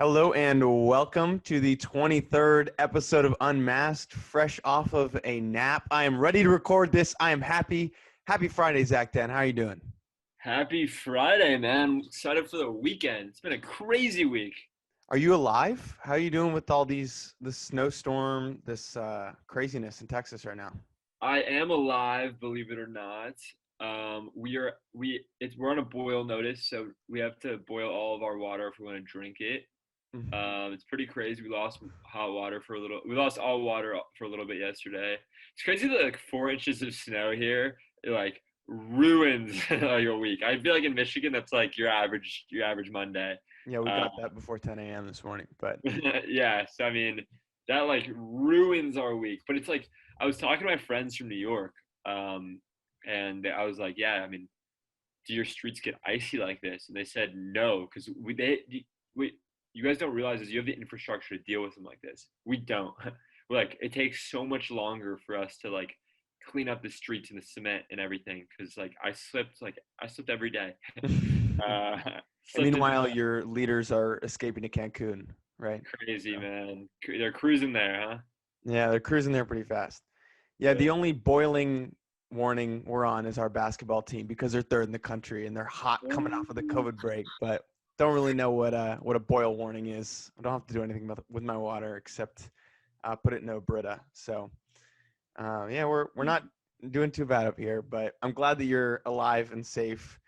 Hello and welcome to the 23rd episode of Unmasked, fresh off of a nap. I am ready to record this. I am happy. Happy Friday, Zach Dan. How are you doing? Happy Friday, man. Excited for the weekend. It's been a crazy week. Are you alive? How are you doing with all this snowstorm, this craziness in Texas right now? I am alive, believe it or not. We're on a boil notice, so we have to boil all of our water if we want to drink it. Mhm. It's pretty crazy. We lost hot water for a little. We lost all water for a little bit yesterday. It's crazy that like 4 inches of snow here, it like ruins like a week. I feel like in Michigan, that's like your average Monday. Yeah, we Uh, got that before 10 a.m. this morning, but yeah, so I mean that like ruins our week. But it's like I was talking to my friends from New York, and I was like, yeah, I mean, do your streets get icy like this? And they said no, because we you guys don't realize is you have the infrastructure to deal with them like this. We don't. We're like it takes so much longer for us to like clean up the streets and the cement and everything because like I slipped every day. uh, and Slipped into meanwhile, your leaders are escaping to Cancun, right? crazy, So, man. They're cruising there, huh? yeah, they're cruising there pretty fast. Yeah, Yeah. the only boiling warning we're on is our basketball team because they're third in the country and they're hot coming off of the COVID break. But don't really know what a boil warning is. I don't have to do anything with my water except put it in a Brita. So yeah, we're not doing too bad up here. But I'm glad that you're alive and safe.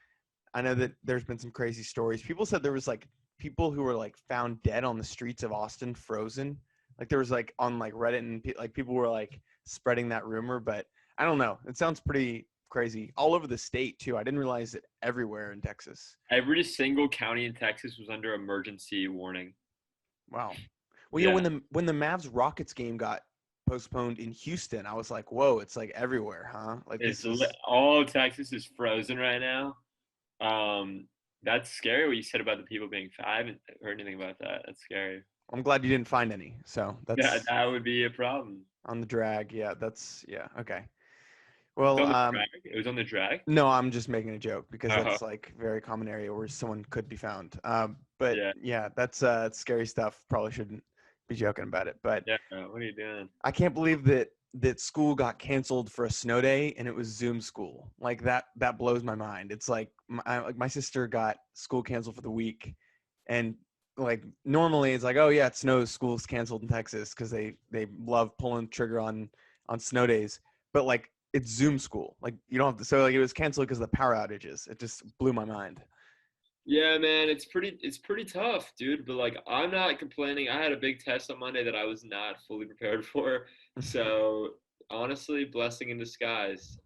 I know that there's been some crazy stories. People said there was like people who were like found dead on the streets of Austin, frozen. Like there was like on like Reddit and like people were like spreading that rumor, but I don't know. It sounds pretty crazy all over the state too. I didn't realize it everywhere in Texas. Every single county in Texas was under emergency warning. Wow. Well, yeah, Yeah. when the Mavs Rockets game got postponed in Houston, I was like, whoa, it's like everywhere, huh? Like this is All of Texas is frozen right now. Um, that's scary what you said about the people being fat. I haven't heard anything about that. That's scary. I'm glad you didn't find any. So Yeah, that's that would be a problem. on the drag. Yeah, that's yeah, okay. It's Well, on the drag. It was on the drag. no, I'm just making a joke because Oh, that's like very common area where someone could be found. But yeah, yeah, that's scary stuff. Probably shouldn't be joking about it. But yeah. What are you doing? I can't believe that school got canceled for a snow day and it was Zoom school. Like that blows my mind. It's like my sister got school canceled for the week, and like normally it's like, oh yeah, it snows, school's canceled in Texas because they love pulling the trigger on snow days. But like it's Zoom school. Like you don't have to. So like it was canceled because of the power outages. It just blew my mind. Yeah, man, it's pretty tough, dude. But like, I'm not complaining. I had a big test on Monday that I was not fully prepared for. So honestly, blessing in disguise.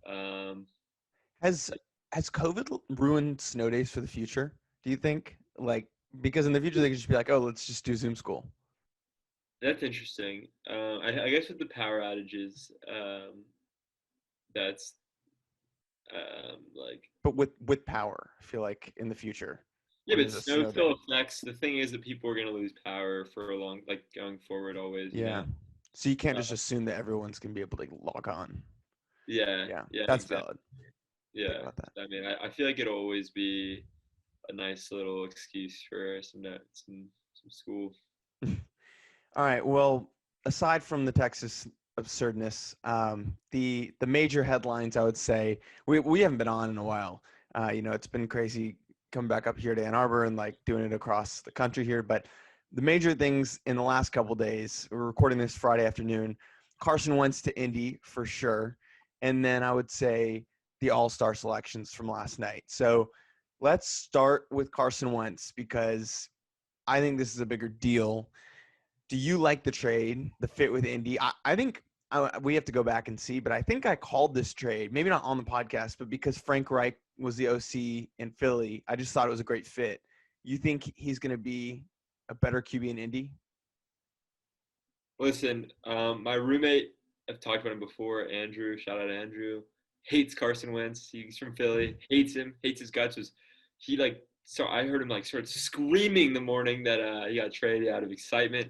Has has COVID ruined snow days for the future? Do you think? Like because in the future they could just be like, oh, let's just do Zoom school. That's interesting. I guess with the power outages, that's like But with power, I feel like in the future yeah, when but there's a snow snow day. still affects. The thing is that people are gonna lose power for a long, like going forward, always. Yeah. So you can't Uh, just assume that everyone's gonna be able to log on. yeah, Yeah, yeah, that's exactly. valid. Think Yeah, about that. I mean, I feel like it'll always be a nice little excuse for some school. All right. Well, aside from the Texas absurdness, the major headlines I would say we haven't been on in a while. It's been crazy coming back up here to Ann Arbor and like doing it across the country here. But the major things in the last couple days, we're recording this Friday afternoon. Carson Wentz to Indy for sure, and then I would say the All-Star selections from last night. So let's start with Carson Wentz because I think this is a bigger deal. Do you like the trade, the fit with Indy? I think we have to go back and see, but I think I called this trade, maybe not on the podcast, but because Frank Reich was the OC in Philly, I just thought it was a great fit. You think he's going to be a better QB in Indy? Listen, my roommate, I've talked about him before. Andrew, shout out Andrew, hates Carson Wentz. He's from Philly, hates him, hates his guts. He like so I heard him like start screaming the morning that he got traded out of excitement.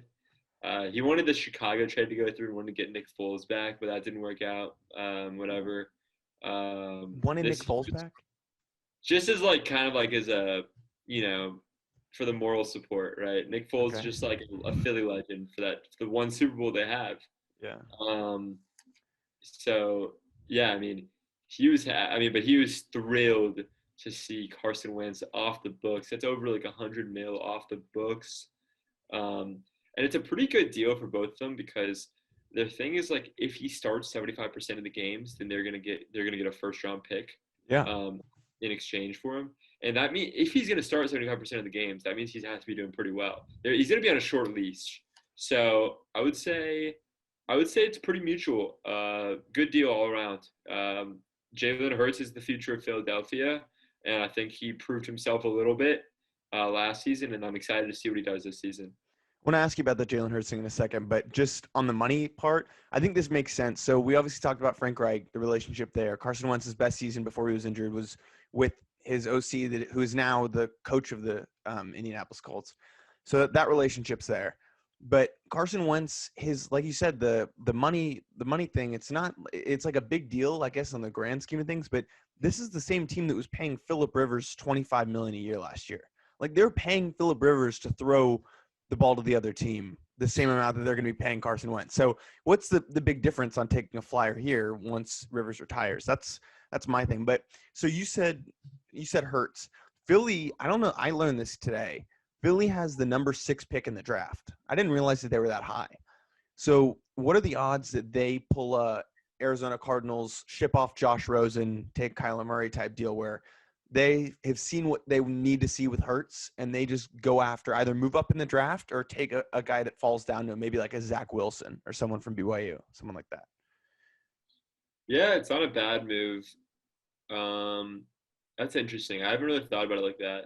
He wanted the Chicago trade to go through and wanted to get Nick Foles back, but that didn't work out. Whatever. Wanted Nick This Foles back? just as like kind of like as a you know for the moral support, right? Nick Foles is Okay. just like a Philly legend for the one Super Bowl they have. Yeah. Um, so yeah, I mean, but he was thrilled to see Carson Wentz off the books. That's over like 100 mil off the books. And it's a pretty good deal for both of them because their thing is like if he starts 75% of the games, then they're gonna get a first round pick Yeah. um, in exchange for him. And that means if he's gonna start 75% of the games, that means he has to be doing pretty well. He's gonna be on a short leash. So I would say it's pretty mutual. Good deal all around. Jalen Hurts is the future of Philadelphia, and I think he proved himself a little bit last season, and I'm excited to see what he does this season. I want to ask you about the Jalen Hurts thing in a second, but just on the money part, I think this makes sense. So we obviously talked about Frank Reich, the relationship there. Carson Wentz's best season before he was injured was with his OC, who is now the coach of the Indianapolis Colts. So that relationship's there. But Carson Wentz, like you said, the money thing, it's like a big deal, I guess, on the grand scheme of things. But this is the same team that was paying Phillip Rivers $25 million a year last year. Like they're paying Phillip Rivers to throw the ball to the other team the same amount that they're going to be paying Carson Wentz. So what's the big difference on taking a flyer here once Rivers retires? That's my thing. But so you said Hurts. Philly, I don't know. I learned this today. Philly has the number 6 pick in the draft. I didn't realize that they were that high. So what are the odds that they pull a Arizona Cardinals, ship off Josh Rosen, take Kyler Murray type deal where they have seen what they need to see with Hurts, and they just go after either move up in the draft or take a guy that falls down to maybe like a Zach Wilson or someone from BYU, someone like that? Yeah, it's not a bad move. Um, that's interesting. I haven't really thought about it like that.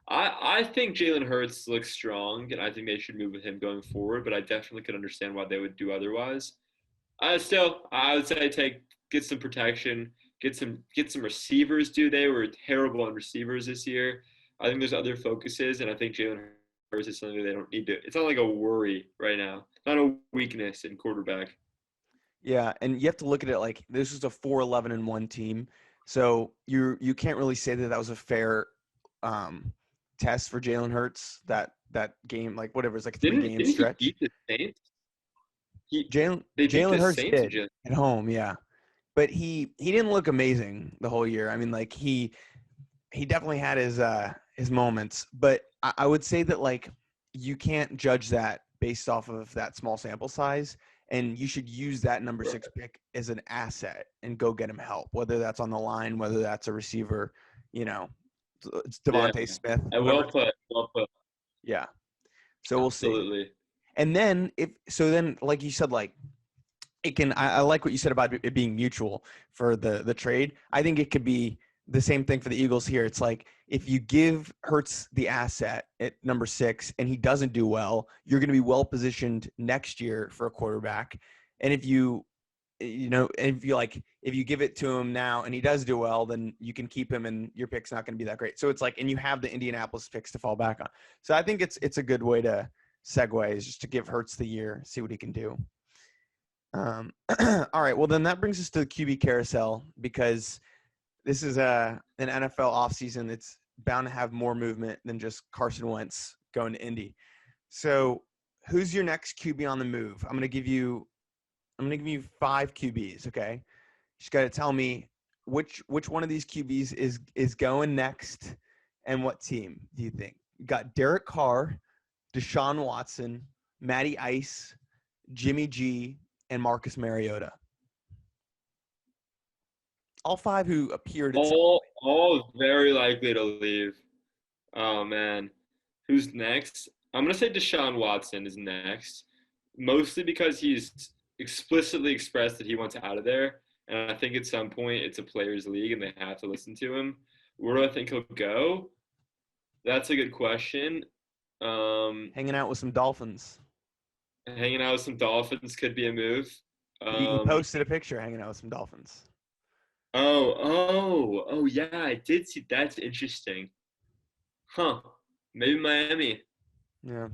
I think Jalen Hurts looks strong, and I think they should move with him going forward. But I definitely could understand why they would do otherwise. I would say get some protection, get some receivers. They were terrible on receivers this year. I think there's other focuses, and I think Jalen Hurts is something they don't need to. It's not like a worry right now, not a weakness in quarterback. Yeah, and you have to look at it like this was a 4-11-1 team, so you can't really say that was a fair test for Jalen Hurts that game, like whatever, it's like a Didn't 3-game he stretch. beat the Saints? He They beat Jalen the Hurts Saints did at home, yeah, but he didn't look amazing the whole year. I mean, like he definitely had his moments, but I would say that like you can't judge that based off of that small sample size, and you should use that number 6 pick as an asset and go get him help, whether that's on the line, whether that's a receiver, you know, it's Yeah, Devontae Smith, well whoever. put, well put. Yeah, so we'll see. Absolutely. And then then like you said, like it can. I like what you said about it being mutual for the trade. I think it could be the same thing for the Eagles here. It's like if you give Hurts the asset at number 6 and he doesn't do well, you're going to be well positioned next year for a quarterback. And if if you give it to him now and he does do well, then you can keep him and your pick's not going to be that great. So it's like, and you have the Indianapolis picks to fall back on. So I think it's a good way to segue, is just to give Hurts the year, see what he can do. All right. Well, then that brings us to the QB carousel, because this is an NFL offseason that's bound to have more movement than just Carson Wentz going to Indy. So who's your next QB on the move? I'm gonna give you 5 QBs. Okay. You just got to tell me which one of these QBs is going next, and what team do you think? You got Derek Carr, Deshaun Watson, Matty Ice, Jimmy G, and Marcus Mariota. All 5 who appeared at some point. All very likely to leave. Oh man, who's next? I'm gonna say Deshaun Watson is next, mostly because he's explicitly expressed that he wants out of there, and I think at some point it's a players' league and they have to listen to him. Where do I think he'll go? That's a good question. Hanging out with some Dolphins. Hanging out with some Dolphins could be a move. He Um, posted a picture hanging out with some Dolphins. oh, yeah, I did see. That's interesting. Huh? Maybe Miami. Yeah,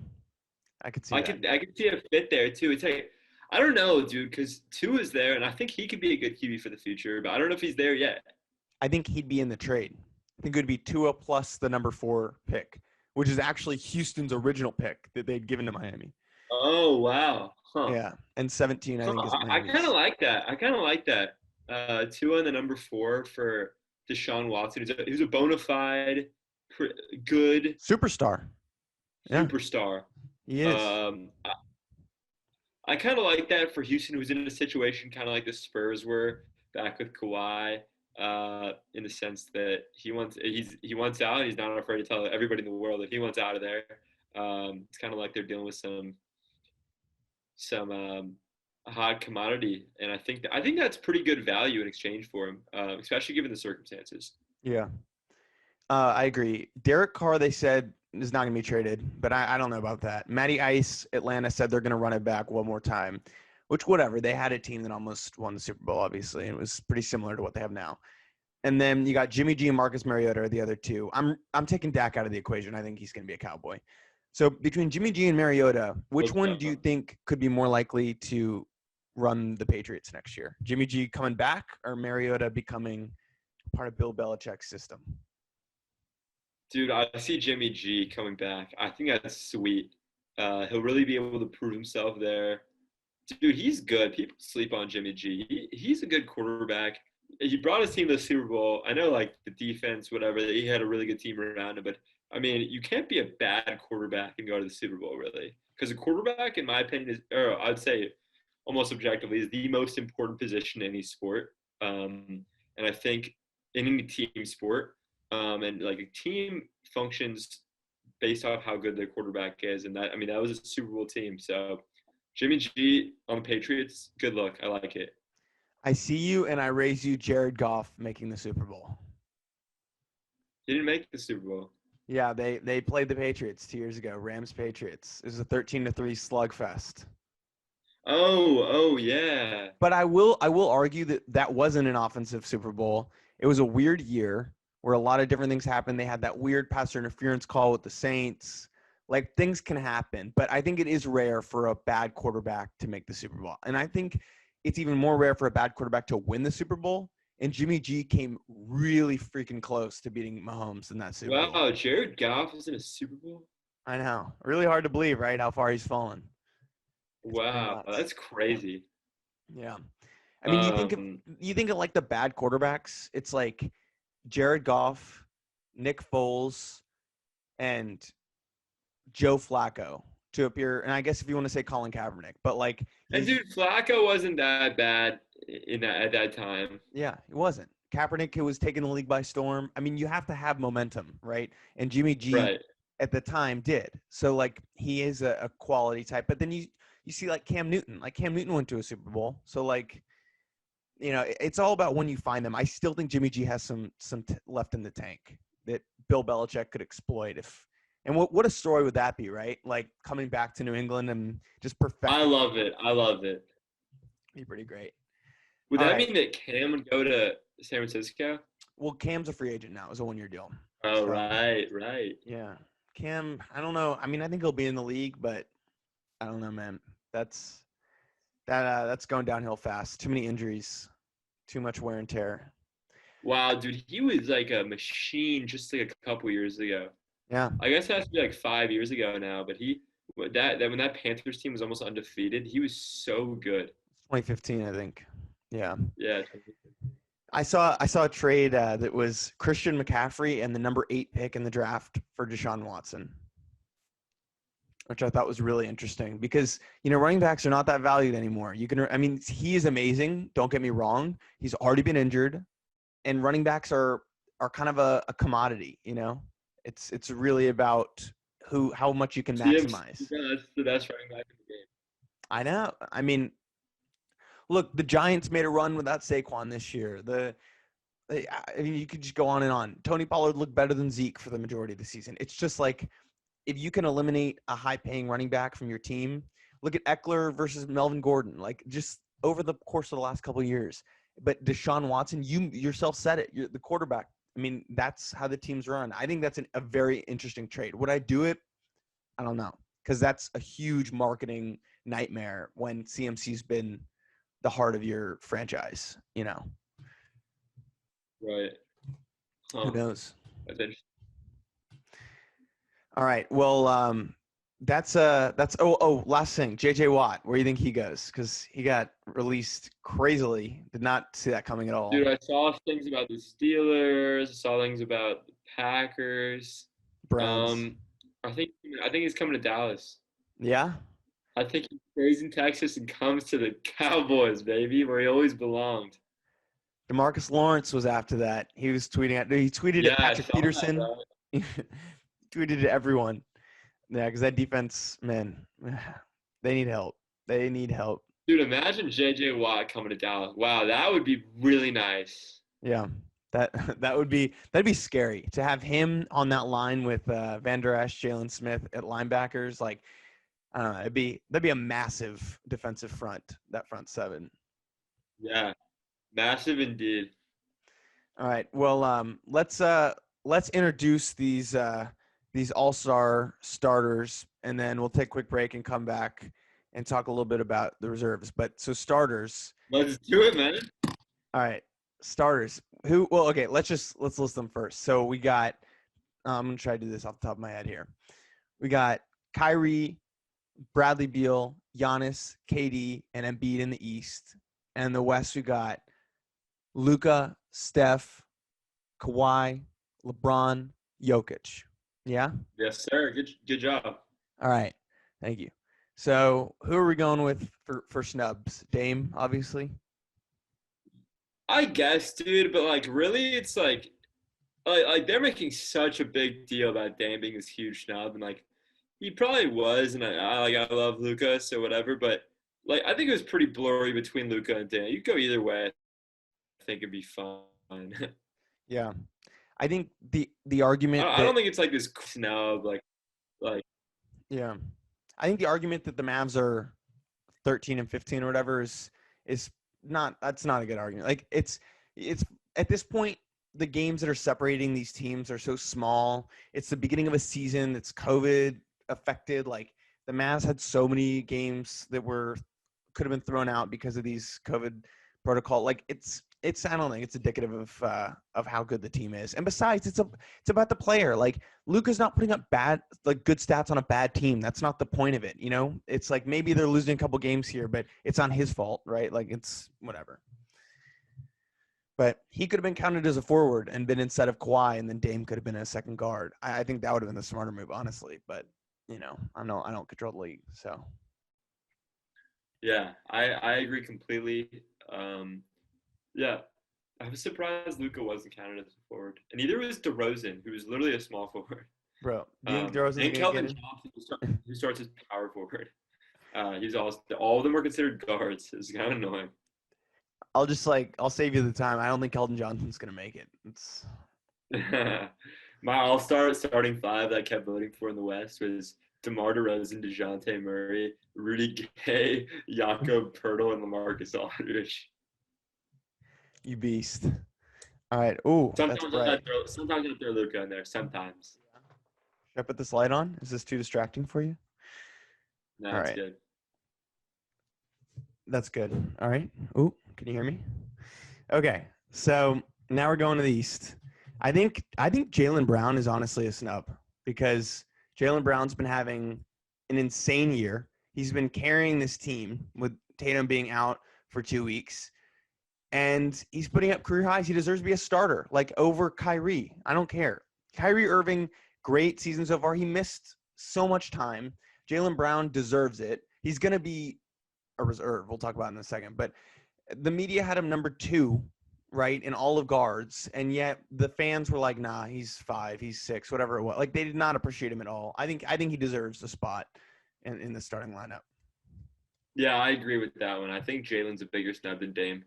I could see I that. could I could see a fit there too. It's like I don't know, dude, because Two is there, and I think he could be a good QB for the future, but I don't know if he's there yet. I think he'd be in the trade. I think it would be Tua plus the number 4 pick, which is actually Houston's original pick that they'd given to Miami. Oh wow. Huh. Yeah, and 17 I think is I kind of Miami's. like that. I kind of like that. Tua and the number 4 for Deshaun Watson. Who's a bona fide, good Superstar. Yeah, superstar. he is. Um, I kind of like that for Houston, who's in a situation kind of like the Spurs were back with Kawhi, in the sense that he wants out. He's not afraid to tell everybody in the world that he wants out of there. It's kind of like they're dealing with some hot commodity, and I think that's pretty good value in exchange for him, especially given the circumstances. Yeah, I agree. Derek Carr, they said, is not going to be traded, but I don't know about that. Matty Ice, Atlanta said they're going to run it back one more time, which whatever. They had a team that almost won the Super Bowl, obviously, and it was pretty similar to what they have now. And then you got Jimmy G and Marcus Mariota are the other two. I'm taking Dak out of the equation. I think he's going to be a Cowboy. So between Jimmy G and Mariota, which one do you think could be more likely to run the Patriots next year? Jimmy G coming back or Mariota becoming part of Bill Belichick's system? Dude, I see Jimmy G coming back. I think that's sweet. He'll really be able to prove himself there. Dude, he's good. People sleep on Jimmy G. He's a good quarterback. He brought his team to the Super Bowl. I know, like, the defense, whatever, he had a really good team around him. But, I mean, you can't be a bad quarterback and go to the Super Bowl, really. Because a quarterback, in my opinion, or I'd say almost objectively, is the most important position in any sport. And I think in any team sport, and, like, a team functions based off how good their quarterback is. And that, I mean, that was a Super Bowl team. So Jimmy G on the Patriots, good luck. I like it. I see you and I raise you Jared Goff making the Super Bowl. He didn't make the Super Bowl. Yeah, they played the Patriots 2 years ago. Rams Patriots. It was a 13-3 slugfest. Oh yeah. But I will argue that that wasn't an offensive Super Bowl. It was a weird year where a lot of different things happened. They had that weird pass interference call with the Saints. Like, things can happen, but I think it is rare for a bad quarterback to make the Super Bowl. And I think it's even more rare for a bad quarterback to win the Super Bowl. And Jimmy G came really freaking close to beating Mahomes in that Super Bowl. Wow, Jared Goff was in a Super Bowl? I know. Really hard to believe, right? How far he's fallen. It's pretty Wow, nuts. that's crazy. Yeah. I mean, Um, you think of like the bad quarterbacks, it's like Jared Goff, Nick Foles, and Joe Flacco to appear. And I guess if you want to say Colin Kaepernick, but like and dude, Flacco wasn't that bad at that time. yeah, it wasn't. Kaepernick who was taking the league by storm. I mean, you have to have momentum, right? And Jimmy G Right. at the time did. So like he is a quality type. But then you see like Cam Newton. Like Cam Newton went to a Super Bowl. So like, you know, it's all about when you find them. I still think Jimmy G has some left in the tank that Bill Belichick could exploit if. And what a story would that be, right? Like coming back to New England and just perfect. I love it. I love it. Be pretty great. Would All that right. mean that Cam would go to San Francisco? Well, Cam's a free agent now. It's a 1-year deal. Oh, So, right. yeah. Cam, I don't know. I mean, I think he'll be in the league, but I don't know, man. That's going downhill fast. Too many injuries, too much wear and tear. Wow, dude, he was like a machine just like a couple years ago. Yeah, I guess it has to be like 5 years ago now, but that when that Panthers team was almost undefeated, he was so good. 2015, I think. Yeah. Yeah. I saw a trade that was Christian McCaffrey and the number 8 pick in the draft for Deshaun Watson, which I thought was really interesting because, you know, running backs are not that valued anymore. I mean, he is amazing. Don't get me wrong. He's already been injured, and running backs are kind of a commodity, you know. It's really about how much you can maximize. Yeah, that's the best running back in the game. I know. I mean, look, the Giants made a run without Saquon this year. I mean, you could just go on and on. Tony Pollard looked better than Zeke for the majority of the season. It's just like if you can eliminate a high-paying running back from your team, look at Eckler versus Melvin Gordon. Like just over the course of the last couple of years. But Deshaun Watson, you yourself said it. You're the quarterback. I mean, that's how the teams run. I think that's a very interesting trade. Would I do it? I don't know, because that's a huge marketing nightmare when CMC's been the heart of your franchise, you know. Right. Who knows? That's interesting. All right. Well, that's last thing. JJ Watt, where do you think he goes? Because he got released crazily. Did not see that coming at all. Dude, I saw things about the Steelers. I saw things about the Packers. Browns. Um, I think he's coming to Dallas. Yeah. I think he stays in Texas and comes to the Cowboys, baby, where he always belonged. DeMarcus Lawrence was after that. He was tweeting at. He tweeted Yeah, at I Patrick saw that, Peterson. bro. Tweeted at everyone. Yeah, because that defense, man, they need help. They need help. Dude, imagine JJ Watt coming to Dallas. Wow, that would be really nice. Yeah, that that'd be scary to have him on that line with Van Der Esch, Jalen Smith at linebackers. Like, I don't know, that'd be a massive defensive front. That front seven. Yeah, massive indeed. All right. Well, let's introduce these all-star starters, and then we'll take a quick break and come back and talk a little bit about the reserves. But so starters. Let's do it, man. All right, starters. Who? Well, okay. Let's list them first. So we got. I'm gonna try to do this off the top of my head here. We got Kyrie, Bradley Beal, Giannis, KD, and Embiid in the East, and in the West we got Luka, Steph, Kawhi, LeBron, Jokic. Yeah. Yes, sir. Good job. All right. Thank you. So who are we going with for snubs? Dame, obviously. I guess, dude, but like really it's like they're making such a big deal about Dame being this huge snub, and like he probably was, and I love Luca, so whatever, but like I think it was pretty blurry between Luca and Dame. You could go either way. I think it'd be fine. Yeah. I think the argument I that don't think it's like this snub, like yeah. I think the argument that the Mavs are 13 and 15 or whatever is not that's not a good argument. Like it's at this point the games that are separating these teams are so small. It's the beginning of a season that's COVID affected. Like the Mavs had so many games that could have been thrown out because of these COVID protocol. Like it's I don't think it's indicative of how good the team is. And besides, it's about the player. Like Luka's not putting up good stats on a bad team. That's not the point of it. You know, it's like maybe they're losing a couple games here, but it's on his fault, right? Like it's whatever. But he could have been counted as a forward and been instead of Kawhi, and then Dame could have been a second guard. I think that would have been the smarter move, honestly. But you know, I don't control the league, so. yeah, I agree completely. Yeah, I was surprised Luca wasn't counted as a forward, and neither was DeRozan, who was literally a small forward. Bro, do you think DeRozan's And gonna Kelvin get in? Johnson, who starts as power forward. He's all of them are considered guards. It's kind of annoying. I'll save you the time. I don't think Keldon Johnson's gonna make it. It's My all-star starting five that I kept voting for in the West was DeMar DeRozan, DeJounte Murray, Rudy Gay, Jakob Poeltl, and LaMarcus Aldridge. you beast. All right. Ooh, that's Sometimes bright. sometimes I throw Luka in there. Sometimes. Should I put this light on? Is this too distracting for you? No, All it's right. good. That's good. All right. Ooh, can you hear me? Okay. So now we're going to the East. I think Jalen Brown is honestly a snub because Jalen Brown's been having an insane year. He's been carrying this team with Tatum being out for 2 weeks. And he's putting up career highs. He deserves to be a starter, like over Kyrie. I don't care. Kyrie Irving, great season so far. He missed so much time. Jalen Brown deserves it. He's going to be a reserve. We'll talk about it in a second. But the media had him number 2, right, in all of guards. And yet the fans were like, nah, he's 5, he's 6, whatever it was. Like they did not appreciate him at all. I think he deserves the spot in the starting lineup. Yeah, I agree with that one. I think Jalen's a bigger snub than Dame,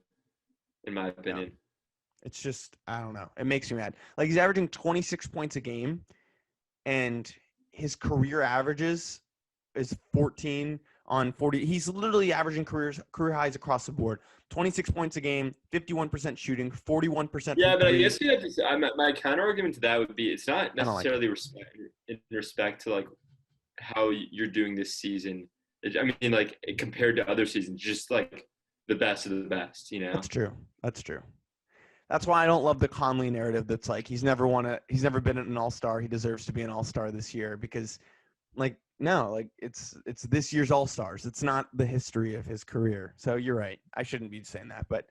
in my opinion. Yeah. It's just, I don't know. It makes me mad. Like he's averaging 26 points a game, and his career averages is 14 on 40. He's literally averaging career highs across the board. 26 points a game, 51% shooting, 41%. Yeah, but I guess you have to say, my counter argument to that would be it's not necessarily in respect to like how you're doing this season. I mean, like compared to other seasons, just like the best of the best, you know? That's true. That's why I don't love the Conley narrative. That's like he's never been an all-star. He deserves to be an all-star this year because, like, no, like it's this year's all-stars. It's not the history of his career. So you're right. I shouldn't be saying that, but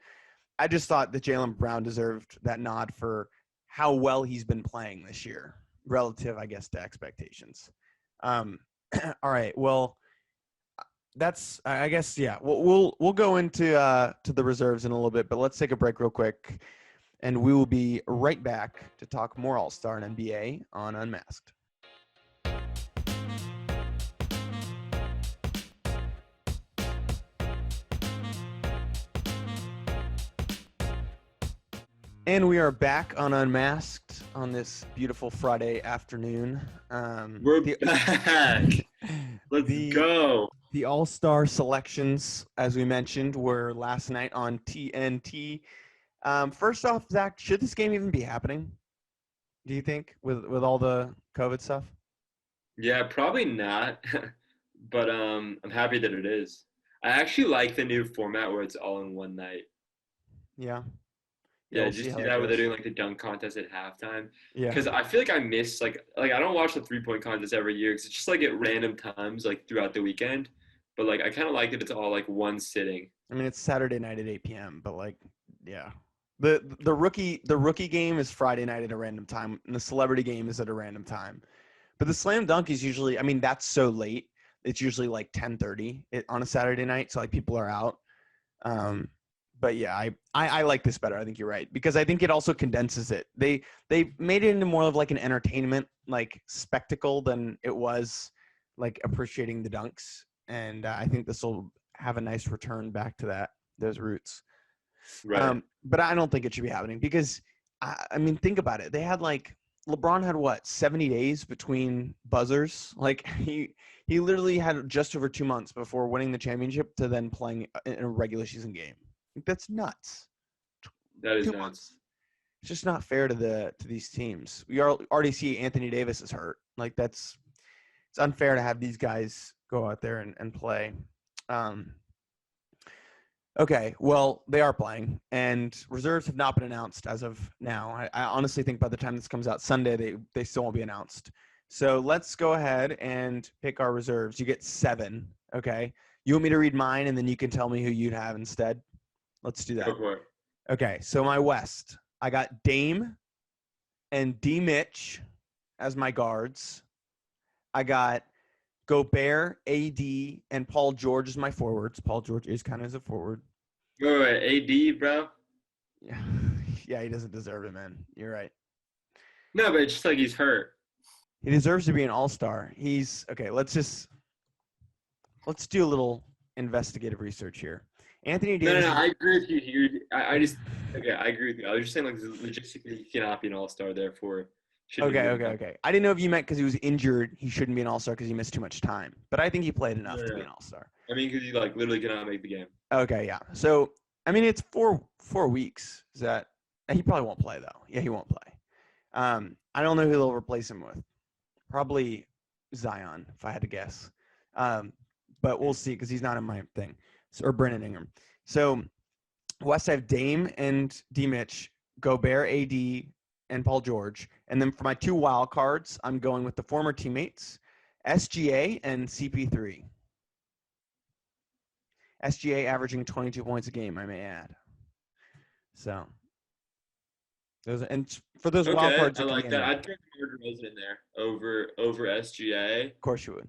I just thought that Jalen Brown deserved that nod for how well he's been playing this year, relative, I guess, to expectations. All right. Well, that's, I guess, yeah. We'll go into to the reserves in a little bit, but let's take a break real quick, and we will be right back to talk more All-Star and NBA on Unmasked. And we are back on Unmasked on this beautiful Friday afternoon. We're back. Let's go. The All-Star selections, as we mentioned, were last night on TNT. First off, Zach, should this game even be happening? Do you think, with all the COVID stuff? Yeah, probably not. But I'm happy that it is. I actually like the new format where it's all in one night. Yeah. Yeah, we'll just see that where they're doing like the dunk contest at halftime. Yeah. Because I feel like I miss like I don't watch the 3-point contest every year because it's just like at random times like throughout the weekend. But like I kind of like that it's all like one sitting. I mean, it's Saturday night at 8 p.m. But like, yeah, the rookie game is Friday night at a random time, and the celebrity game is at a random time. But the slam dunk is usually, I mean, that's so late. It's usually like 10:30 on a Saturday night, so like people are out. But yeah, I like this better. I think you're right because I think it also condenses it. They made it into more of like an entertainment like spectacle than it was like appreciating the dunks, and I think this will have a nice return back to those roots. Right. But I don't think it should be happening because I mean think about it. They had like LeBron had what 70 days between buzzers. Like he literally had just over 2 months before winning the championship to then playing in a regular season game. That's nuts. That is 2 nuts. months. It's just not fair to these teams. We already see Anthony Davis is hurt. Like it's unfair to have these guys go out there and play. Okay, well, they are playing, and reserves have not been announced as of now. I honestly think by the time this comes out Sunday, they still won't be announced. So let's go ahead and pick our reserves. You get 7, okay? You want me to read mine, and then you can tell me who you'd have instead? Let's do that. Go for it. Okay, so my West, I got Dame and D. Mitch as my guards. I got Gobert, AD, and Paul George as my forwards. Paul George is kind of as a forward. Wait, AD, bro? Yeah, he doesn't deserve it, man. You're right. No, but it's just like he's hurt. He deserves to be an all-star. Okay, let's do a little investigative research here. Anthony Davis. No, I agree with you here. I agree with you. I was just saying, like, logistically, he cannot be an all-star, therefore. Okay. I didn't know if you meant because he was injured, he shouldn't be an all-star because he missed too much time. But I think he played enough to be an all-star. I mean, because he, like, literally cannot make the game. Okay, yeah. So, I mean, it's 4 weeks. Is that – he probably won't play, though. Yeah, he won't play. I don't know who they'll replace him with. Probably Zion, if I had to guess. But we'll see because he's not in my thing. Or Brennan Ingram. So West, I have Dame and D. Mitch, Gobert, AD, and Paul George. And then for my 2 wild cards, I'm going with the former teammates, SGA and CP3. SGA averaging 22 points a game, I may add. So for those wild cards, I like that. I'd throw DeMar DeRozan in there over SGA. Of course you would.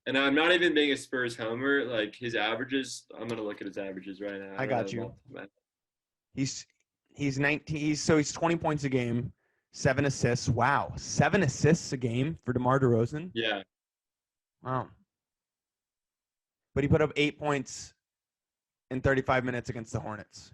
And I'm not even being a Spurs homer. Like his averages, I'm gonna look at his averages right now. I got you. He's 19. He's 20 points a game, 7 assists. Wow, 7 assists a game for DeMar DeRozan. Yeah. Wow. But he put up 8 points in 35 minutes against the Hornets.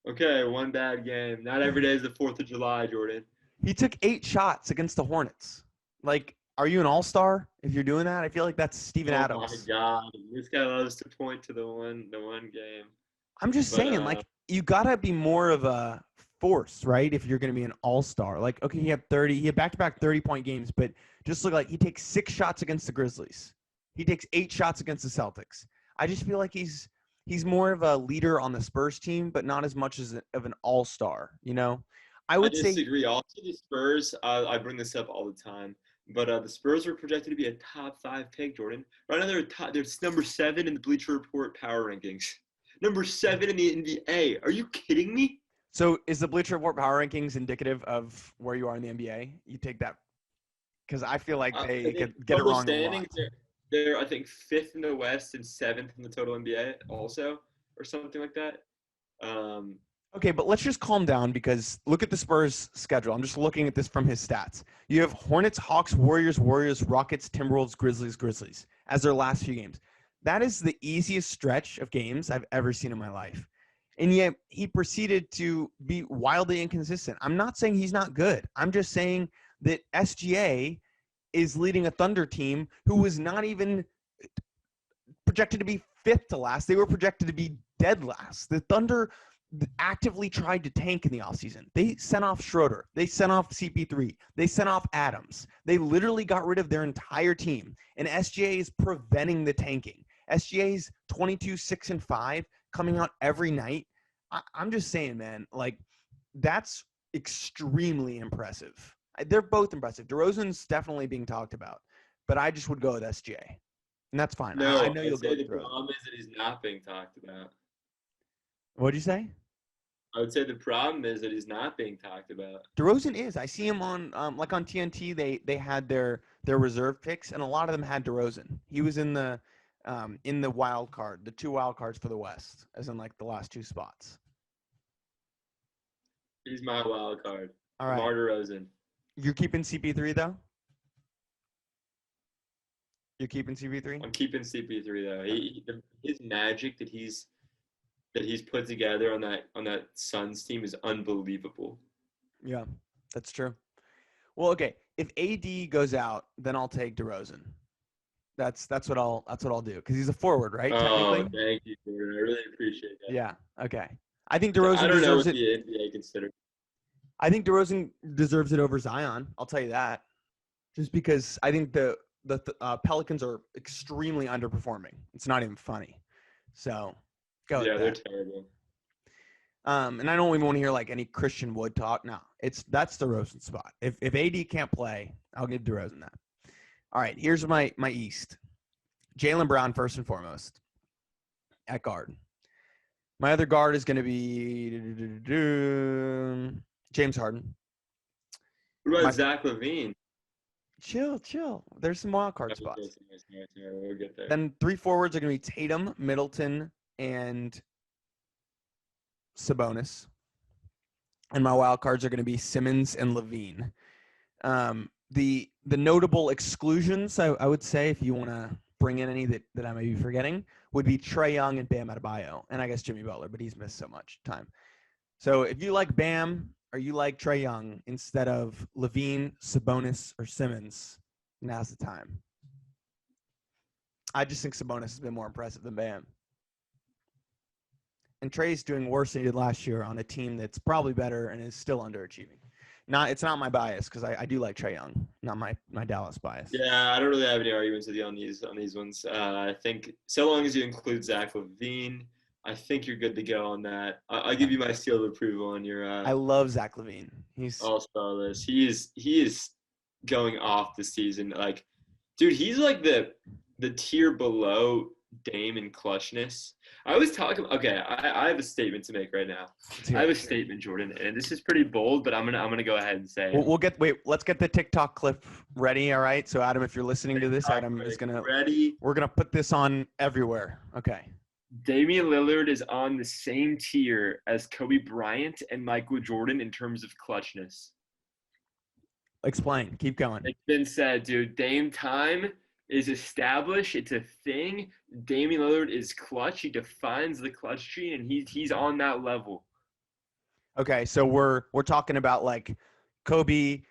Okay, one bad game. Not every day is the 4th of July, Jordan. He took 8 shots against the Hornets. Like, are you an all-star if you're doing that? I feel like that's Steven Adams. Oh, my God. This guy loves to point to the one game. I'm just saying, like, you got to be more of a force, right, if you're going to be an all-star. Like, okay, he had back-to-back 30-point games, but just look like he takes 6 shots against the Grizzlies. He takes 8 shots against the Celtics. I just feel like he's he's more of a leader on the Spurs team, but not as much as of an all-star, you know? I I would say disagree. Also, the Spurs, I bring this up all the time, but the Spurs were projected to be a top 5 pick, Jordan. Right now, they're number 7 in the Bleacher Report power rankings. Number 7 in the NBA. Are you kidding me? so. Is the Bleacher Report power rankings indicative of where you are in the NBA? You take that because I feel like I they think get it total wrong a lot. standings, they're I think 5th in the West and 7th in the total NBA, also, or something like that. Um, Okay, but let's just calm down because look at the Spurs schedule. I'm just looking at this from his stats. You have Hornets, Hawks, Warriors, Rockets, Timberwolves, Grizzlies as their last few games. That is the easiest stretch of games I've ever seen in my life. And yet he proceeded to be wildly inconsistent. I'm not saying he's not good. I'm just saying that SGA is leading a Thunder team who was not even projected to be 5th to last. They were projected to be dead last. The Thunder actively tried to tank in the offseason. They sent off Schroeder. They sent off CP3. They sent off Adams. They literally got rid of their entire team. And SGA is preventing the tanking. SGA's 22-6-5 coming out every night. I'm just saying, man, like that's extremely impressive. They're both impressive. DeRozan's definitely being talked about, but I just would go with SGA. And that's fine. no, I know you'll I'd go say the with DeRozan. problem is that he's not being talked about. What'd you say? I would say the problem is that he's not being talked about. DeRozan is. I see him on like on TNT. They had their reserve picks, and a lot of them had DeRozan. He was in the wild card, the 2 wild cards for the West, as in like the last 2 spots. He's my wild card. All right. DeMar DeRozan. You're keeping CP3 though. You're keeping CP3. I'm keeping CP3 though. His magic that he's put together on that Suns team is unbelievable. Yeah, that's true. Well, okay. If AD goes out, then I'll take DeRozan. That's what I'll do because he's a forward, right? Oh, Technically. thank you, Jordan. I really appreciate that. Yeah. Okay. I think I DeRozan don't know deserves what it. the NBA considers. I think DeRozan deserves it over Zion. I'll tell you that. Just because I think the Pelicans are extremely underperforming. It's not even funny. So go Yeah, with they're that. terrible. And I don't even want to hear like any Christian Wood talk. No, that's the DeRozan spot. If AD can't play, I'll give DeRozan that. All right, here's my East. Jalen Brown first and foremost at guard. My other guard is going to be James Harden. What about Zach Lavine? Chill. There's some wild card spots. We'll get there. Then 3 forwards are going to be Tatum, Middleton, and Sabonis. And my wild cards are going to be Simmons and Lavine. The notable exclusions, I would say, if you want to bring in any that I may be forgetting, would be Trae Young and Bam Adebayo. And I guess Jimmy Butler, but he's missed so much time. So if you like Bam or you like Trae Young instead of Lavine, Sabonis, or Simmons, now's the time. I just think Sabonis has been more impressive than Bam. And Trae's doing worse than he did last year on a team that's probably better and is still underachieving. It's not my bias because I do like Trae Young, not my Dallas bias. Yeah, I don't really have any arguments with you on these ones. I think so long as you include Zach Lavine, I think you're good to go on that. I'll give you my seal of approval on your. I love Zach Lavine. He's all-star list. He is going off this season. Like, dude, he's like the tier below Dame in clutchness. I was talking. Okay, I have a statement to make right now. I have a statement, Jordan, and this is pretty bold, but I'm gonna go ahead and say. Let's get the TikTok clip ready. All right. So Adam, if you're listening to this, Adam is gonna ready. We're gonna put this on everywhere. Okay. Damian Lillard is on the same tier as Kobe Bryant and Michael Jordan in terms of clutchness. Explain. Keep going. It's been said, dude. Dame time is established. It's a thing. Damian Lillard is clutch. He defines the clutch tree, and he's on that level. Okay, so we're talking about like Kobe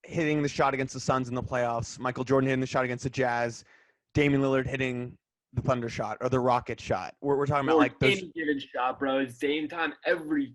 hitting the shot against the Suns in the playoffs, Michael Jordan hitting the shot against the Jazz, Damian Lillard hitting the Thunder shot or the Rocket shot. We're talking about like those. Any given shot, bro. It's Dame time every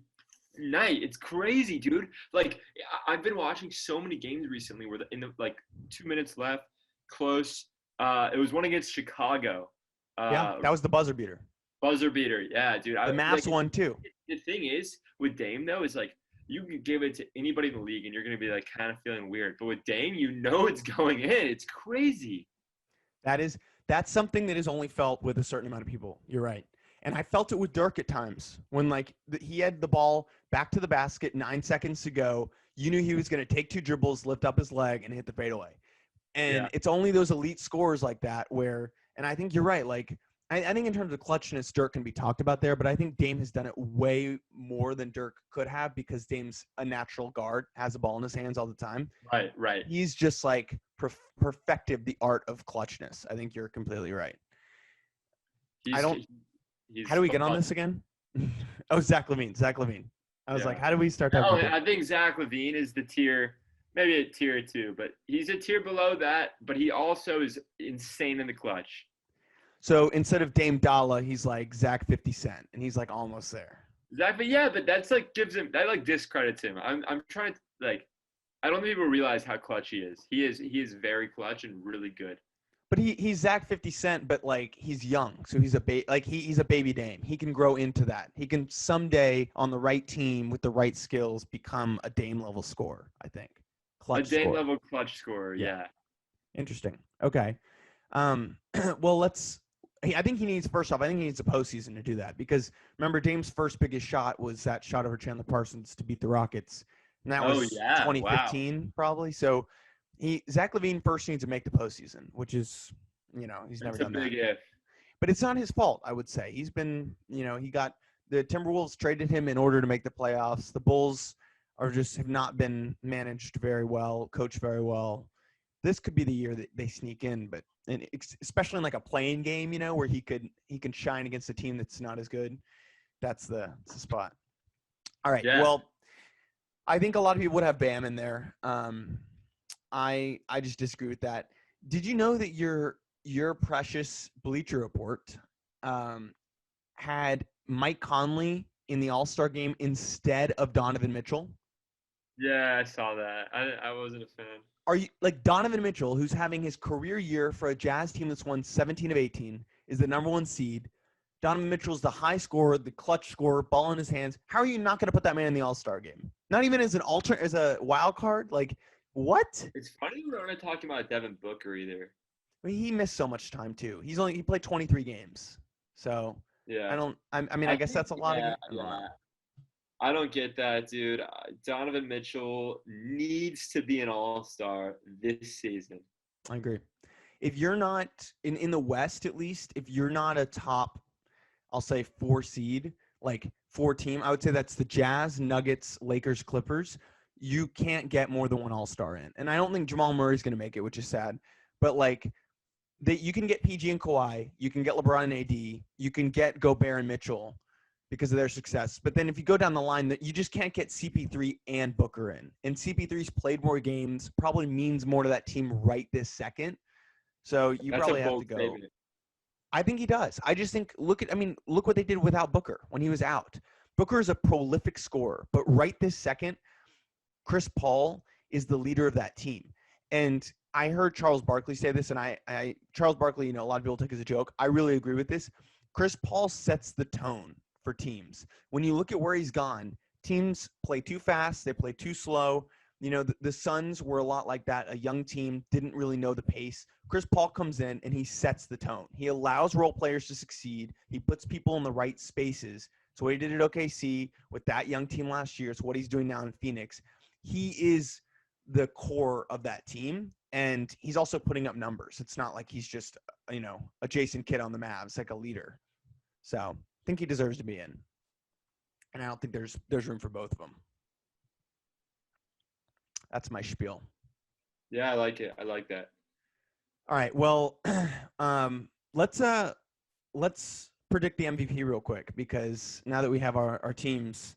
night. It's crazy, dude. Like I've been watching so many games recently where in the like 2 minutes left, close. It was one against Chicago. Yeah, that was the buzzer beater. Buzzer beater. Yeah, dude. The Mavs won too. The thing is with Dame though is like you can give it to anybody in the league and you're gonna be like kind of feeling weird. But with Dame, you know it's going in. It's crazy. That's something that is only felt with a certain amount of people. You're right. And I felt it with Dirk at times when like he had the ball back to the basket, 9 seconds to go. You knew he was going to take 2 dribbles, lift up his leg, and hit the fadeaway. And it's only those elite scorers like that where, and I think you're right. Like I think in terms of clutchness, Dirk can be talked about there, but I think Dame has done it way more than Dirk could have because Dame's a natural guard, has the ball in his hands all the time. Right. He's just like perfected the art of clutchness. I think you're completely right. How do we get on this again? Oh, Zach Lavine. I was like, how do we start talking about I think Zach Lavine is the tier, maybe a tier 2, but he's a tier below that, but he also is insane in the clutch. So instead of Dame Dalla, he's like Zach 50 Cent, and he's like almost there. Exactly, yeah, but that's like discredits him. I'm trying to like, I don't think people realize how clutch he is. He is very clutch and really good. But he's Zach 50 Cent, but like he's young, so he's he's a baby Dame. He can grow into that. He can someday on the right team with the right skills become a Dame level scorer. I think clutch. A Dame level clutch scorer, yeah. Interesting. Okay. Well, I think he needs a postseason to do that because remember Dame's first biggest shot was that shot over Chandler Parsons to beat the Rockets, and that was 2015 probably. So Zach Lavine first needs to make the postseason, which is he's never done that. Big if. But it's not his fault, I would say. He's been he got the Timberwolves traded him in order to make the playoffs. The Bulls have not been managed very well, coached very well. This could be the year that they sneak in, but especially in like a playing game, where he can shine against a team that's not as good. That's the spot. All right. Yeah. Well, I think a lot of people would have Bam in there. I just disagree with that. Did you know that your precious Bleacher Report had Mike Conley in the All-Star game instead of Donovan Mitchell? Yeah, I saw that. I wasn't a fan. Are you like Donovan Mitchell, who's having his career year for a Jazz team that's won 17 of 18, is the number 1 seed? Donovan Mitchell's the high scorer, the clutch scorer, ball in his hands. How are you not going to put that man in the All-Star game? Not even as a wild card? Like, what? It's funny we're not talking about Devin Booker either. I mean, he missed so much time too. He played 23 games. So yeah, I guess that's a lot of games. I don't get that, dude. Donovan Mitchell needs to be an all-star this season. I agree. If you're not in the West, at least, if you're not a top, I'll say 4 seed, like 4 team, I would say that's the Jazz, Nuggets, Lakers, Clippers. You can't get more than 1 all-star in. And I don't think Jamal Murray's going to make it, which is sad. But like you can get PG and Kawhi, you can get LeBron and AD, you can get Gobert and Mitchell because of their success. But then if you go down the line, that you just can't get CP3 and Booker in. And CP3's played more games, probably means more to that team right this second. So you probably have to go. Statement. I think he does. I just think look what they did without Booker when he was out. Booker is a prolific scorer, but right this second, Chris Paul is the leader of that team. And I heard Charles Barkley say this, and Charles Barkley, a lot of people take it as a joke. I really agree with this. Chris Paul sets the tone for teams. When you look at where he's gone, teams play too fast, they play too slow. The Suns were a lot like that. A young team didn't really know the pace. Chris Paul comes in and he sets the tone. He allows role players to succeed. He puts people in the right spaces. So what he did at OKC with that young team last year is what he's doing now in Phoenix. He is the core of that team, and he's also putting up numbers. It's not like he's just, a Jason Kidd on the Mavs, like a leader. So I think he deserves to be in. And I don't think there's room for both of them. That's my spiel. Yeah, I like it. I like that. All right. Well, let's predict the MVP real quick, because now that we have our teams,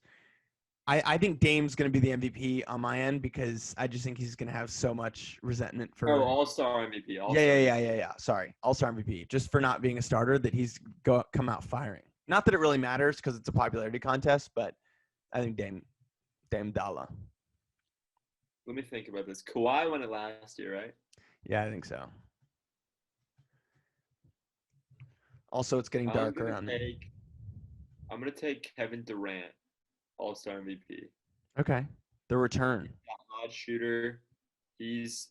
I think Dame's going to be the MVP on my end, because I just think he's going to have so much resentment for. Oh, All-Star MVP. Yeah. Sorry, All-Star MVP, just for not being a starter that he's come out firing. Not that it really matters because it's a popularity contest, but I think Dame Dalla. Let me think about this. Kawhi won it last year, right? Yeah, I think so. Also, it's getting darker on me. I'm gonna take Kevin Durant, All-Star MVP. Okay. The return. Odd shooter. He's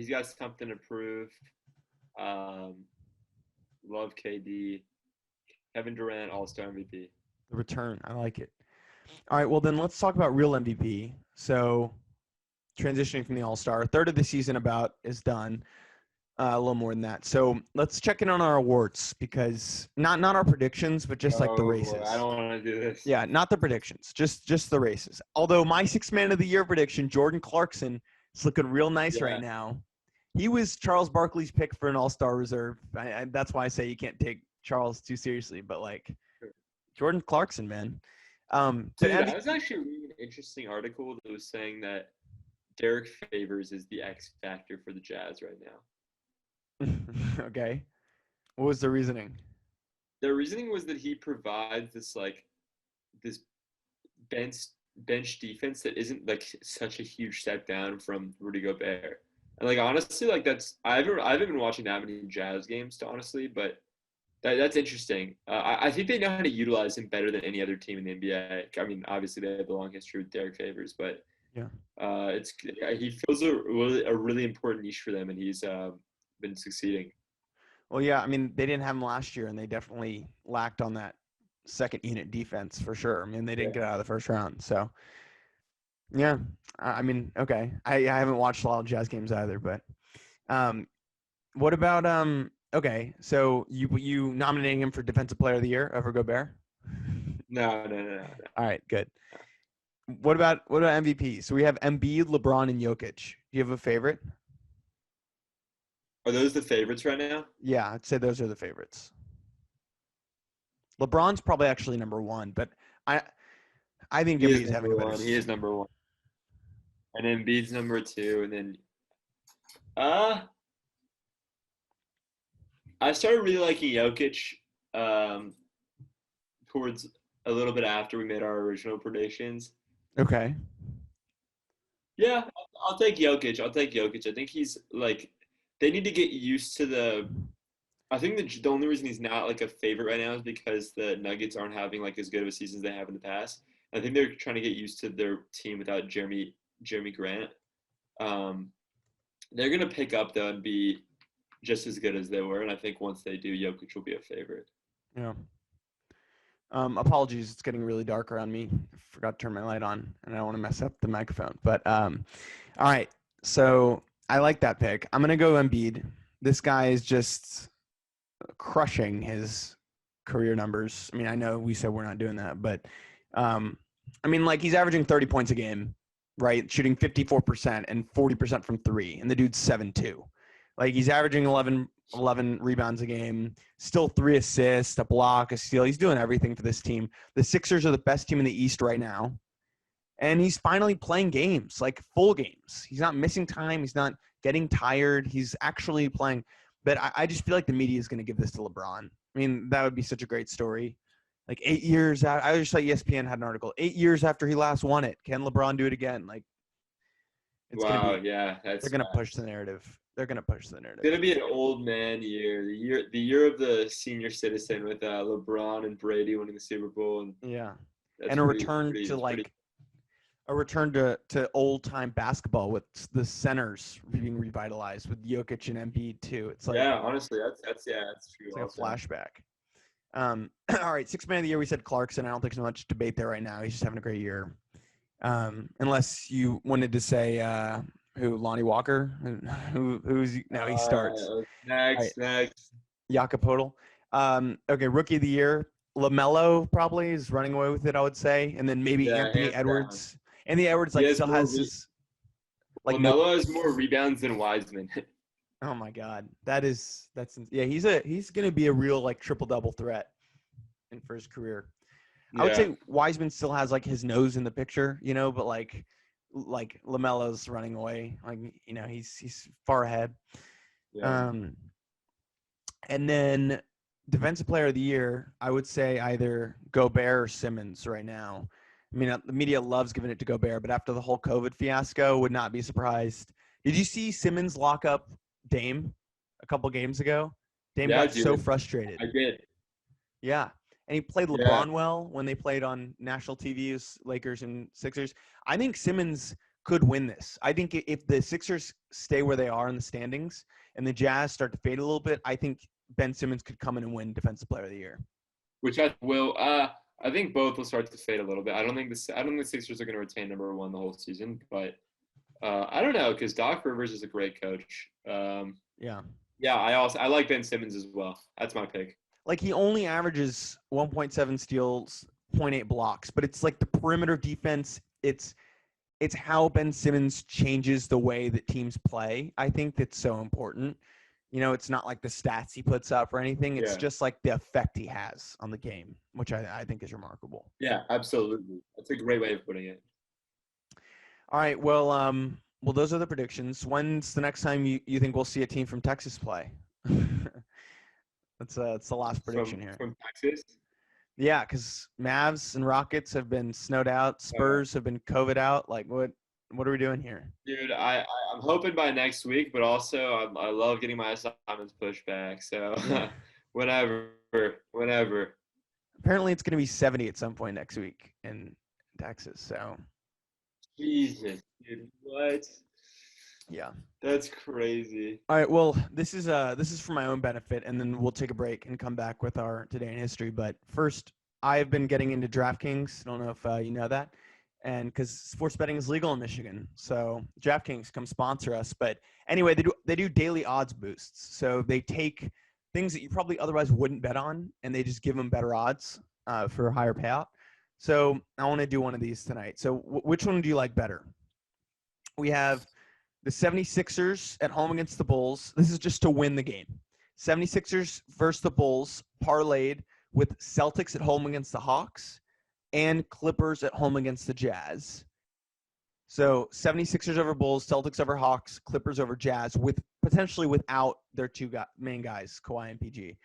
got something to prove. Um, love KD. Kevin Durant, All-Star MVP. The return. I like it. All right. Well, then let's talk about real MVP. So, transitioning from the All-Star, third of the season about is done. A little more than that. So let's check in on our awards because not our predictions, but just like the races. I don't want to do this. Yeah, not the predictions, just the races. Although my sixth man of the year prediction, Jordan Clarkson, is looking real nice right now. He was Charles Barkley's pick for an All-Star reserve. That's why I say you can't take Charles too seriously. But like Jordan Clarkson, man. Dude, that was actually really an interesting article that was saying that Derek Favors is the X factor for the Jazz right now. Okay. What was the reasoning? The reasoning was that he provides this bench defense that isn't like such a huge step down from Rudy Gobert. And like honestly, like I haven't been watching that many Jazz games honestly, but that's interesting. I think they know how to utilize him better than any other team in the NBA. I mean, obviously they have a long history with Derek Favors, but yeah, he fills a really important niche for them, and he's been succeeding. Well, yeah, I mean, they didn't have him last year, and they definitely lacked on that second unit defense for sure. I mean, they didn't get out of the first round. So, yeah, I mean, okay. I haven't watched a lot of Jazz games either, but what about okay, so you nominating him for Defensive Player of the Year over Gobert? No. All right, good. What about MVP? So we have Embiid, LeBron, and Jokic. Do you have a favorite? Are those the favorites right now? Yeah, I'd say those are the favorites. LeBron's probably actually number one, but I think Embiid's having a better season. He is number one. And Embiid's number two, and then I started really liking Jokic towards a little bit after we made our original predictions. Okay. Yeah, I'll take Jokic. I think he's like they need to get used to I think the only reason he's not like a favorite right now is because the Nuggets aren't having like as good of a season as they have in the past. I think they're trying to get used to their team without Jeremy Grant. They're gonna pick up though and be just as good as they were, and I think once they do, Jokic will be a favorite. Yeah. Apologies, it's getting really dark around me. I forgot to turn my light on, and I don't want to mess up the microphone. But all right, so I like that pick. I'm gonna go Embiid. This guy is just crushing his career numbers. I mean, I know we said we're not doing that, but I mean, like he's averaging 30 points a game, right? Shooting 54% and 40% from three, and the dude's 7'2". Like he's averaging 11 rebounds a game, still 3 assists, a block, a steal. He's doing everything for this team. The Sixers are the best team in the East right now. And he's finally playing games, like full games. He's not missing time. He's not getting tired. He's actually playing. But I just feel like the media is going to give this to LeBron. I mean, that would be such a great story. Like 8 years out, I just saw ESPN had an article. 8 years after he last won it, can LeBron do it again? Like, it's they're going to push the narrative. They're going to push the narrative. It's going to be an old man year. The year of the senior citizen with LeBron and Brady winning the Super Bowl. And a return to old time basketball with the centers being revitalized with Jokic and Embiid too. It's like honestly, that's true. It's like a flashback. All right, sixth man of the year. We said Clarkson. I don't think there's much debate there right now. He's just having a great year. Unless you wanted to say who, Lonnie Walker, who's now he starts. Next. Jakob Poeltl. Okay, rookie of the year. LaMelo probably is running away with it, I would say, and then maybe Anthony Edwards. Anthony Edwards still has his LaMelo has more rebounds than Wiseman. Oh my God, that's he's gonna be a real like triple double threat for his career. I would say Wiseman still has like his nose in the picture, but like LaMelo's running away, he's far ahead. And then defensive player of the year, I would say either Gobert or Simmons right now. I mean, the media loves giving it to Gobert, but after the whole COVID fiasco, would not be surprised. Did you see Simmons lock up Dame a couple games ago? Dame got so frustrated. I did. Yeah. and he played Yeah. LeBron well when they played on national TV as Lakers and Sixers. I think Simmons could win this. I think if the Sixers stay where they are in the standings and the Jazz start to fade a little bit, I think Ben Simmons could come in and win Defensive Player of the Year. Which I will. I think both will start to fade a little bit. I don't think the Sixers are going to retain number one the whole season, but I don't know because Doc Rivers is a great coach. Yeah. Yeah, I like Ben Simmons as well. That's my pick. Like he only averages 1.7 steals, 0.8 blocks, but it's like the perimeter defense. It's how Ben Simmons changes the way that teams play. I think that's so important. It's not like the stats he puts up or anything. It's just like the effect he has on the game, which I think is remarkable. Yeah, absolutely. That's a great way of putting it. All right. Well, those are the predictions. When's the next time you think we'll see a team from Texas play? That's the last prediction here. From Texas? Yeah, because Mavs and Rockets have been snowed out. Spurs have been COVID out. Like, what are we doing here? Dude, I'm hoping by next week, but also I love getting my assignments pushed back. So Yeah. whenever. Apparently, it's going to be 70 at some point next week in Texas. So. Jesus, dude, what? Yeah. That's crazy. All right. Well, this is for my own benefit, and then we'll take a break and come back with our Today in History. But first, I've been getting into DraftKings. I don't know if you know that, and because sports betting is legal in Michigan, so DraftKings come sponsor us. But anyway, they do daily odds boosts. So they take things that you probably otherwise wouldn't bet on, and they just give them better odds for a higher payout. So I want to do one of these tonight. So which one do you like better? We have the 76ers at home against the Bulls. This is just to win the game. 76ers versus the Bulls parlayed with Celtics at home against the Hawks and Clippers at home against the Jazz. So 76ers over Bulls, Celtics over Hawks, Clippers over Jazz, with potentially without their two main guys, Kawhi and PG.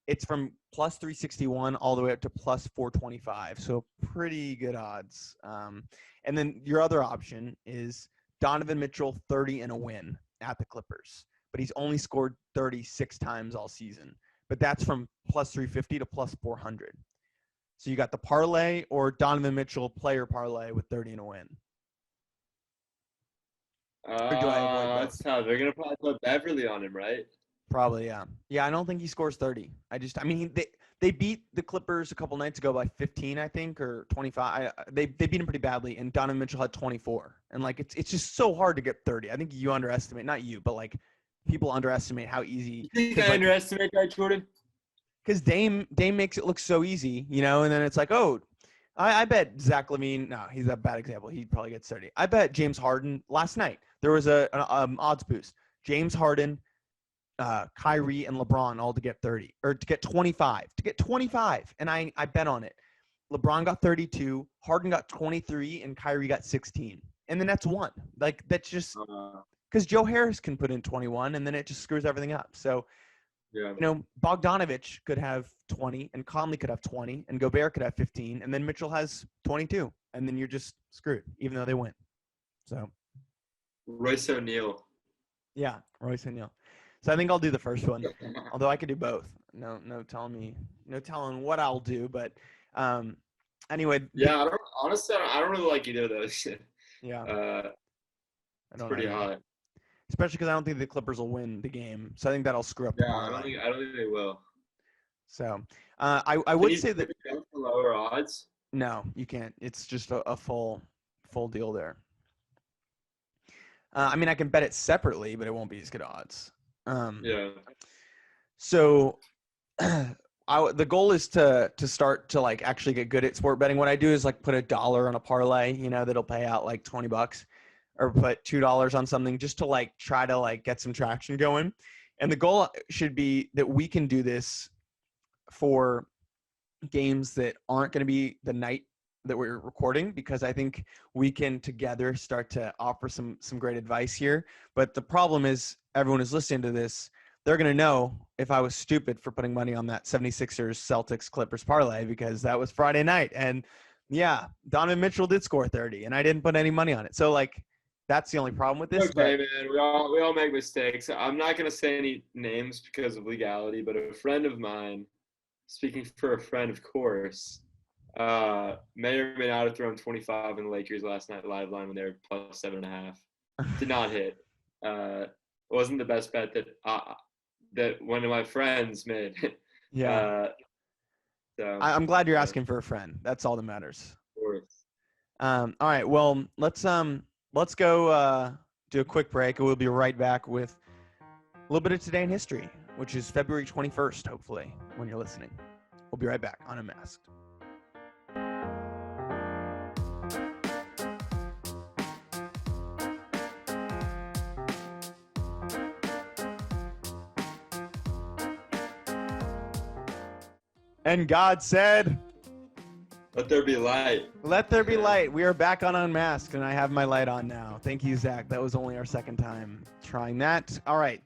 It's from plus 361 all the way up to plus 425. So pretty good odds. And then your other option is Donovan Mitchell 30 and a win at the Clippers. But he's only scored 36 times all season. But that's from plus 350 to plus 400. So you got the parlay or Donovan Mitchell player parlay with 30 and a win. Or do I avoid both? That's tough. They're gonna probably put Beverly on him, right? Probably, yeah. Yeah, I don't think he scores 30. They beat the Clippers a couple nights ago by 15, I think, or 25. They beat him pretty badly, and Donovan Mitchell had 24. And like it's just so hard to get 30. I think you underestimate, not you, but like people underestimate how easy. You think I underestimate that, Jordan? Because Dame makes it look so easy, and then it's like, oh, I bet Zach Lavine. No, he's a bad example. He probably gets 30. I bet James Harden last night. There was an odds boost. James Harden, Kyrie, and LeBron all to get 30 or to get 25. And I bet on it. LeBron got 32, Harden got 23, and Kyrie got 16. And the Nets won. Like that's just because Joe Harris can put in 21, and then it just screws everything up. So. Yeah. Bogdanovich could have 20, and Conley could have 20, and Gobert could have 15, and then Mitchell has 22, and then you're just screwed, even though they win. So, Royce O'Neal. Yeah, Royce O'Neal. So I think I'll do the first one, although I could do both. No telling what I'll do, but anyway. Yeah, I don't really like either of those. Yeah. It's pretty hot. Especially because I don't think the Clippers will win the game, so I think that'll screw up. Yeah, I don't think they will. So, I would say that for lower odds. No, you can't. It's just a full deal there. I can bet it separately, but it won't be as good odds. Yeah. So, the goal is to start to like actually get good at sport betting. What I do is like put $1 on a parlay, that'll pay out like $20. Or put $2 on something just to like try to like get some traction going. And the goal should be that we can do this for games that aren't going to be the night that we're recording, because I think we can together start to offer some great advice here. But the problem is everyone who's listening to this, they're going to know if I was stupid for putting money on that 76ers Celtics Clippers parlay, because that was Friday night. And yeah, Donovan Mitchell did score 30 and I didn't put any money on it. So like, that's the only problem with this. Okay, man. We all make mistakes. I'm not gonna say any names because of legality, but a friend of mine speaking for a friend, of course, may or may not have thrown 25 in the Lakers last night live line when they were plus 7.5. Did not hit. Wasn't the best bet that one of my friends made. Yeah. So I'm glad you're asking for a friend. That's all that matters. of course. All right. Well, let's go do a quick break, and we'll be right back with a little bit of Today in History, which is February 21st, hopefully, when you're listening. We'll be right back on Unmasked. And God said, Let there be light. let there be light. We are back on Unmasked, and I have my light on now. Thank you, Zach. That was only our second time trying that. All right.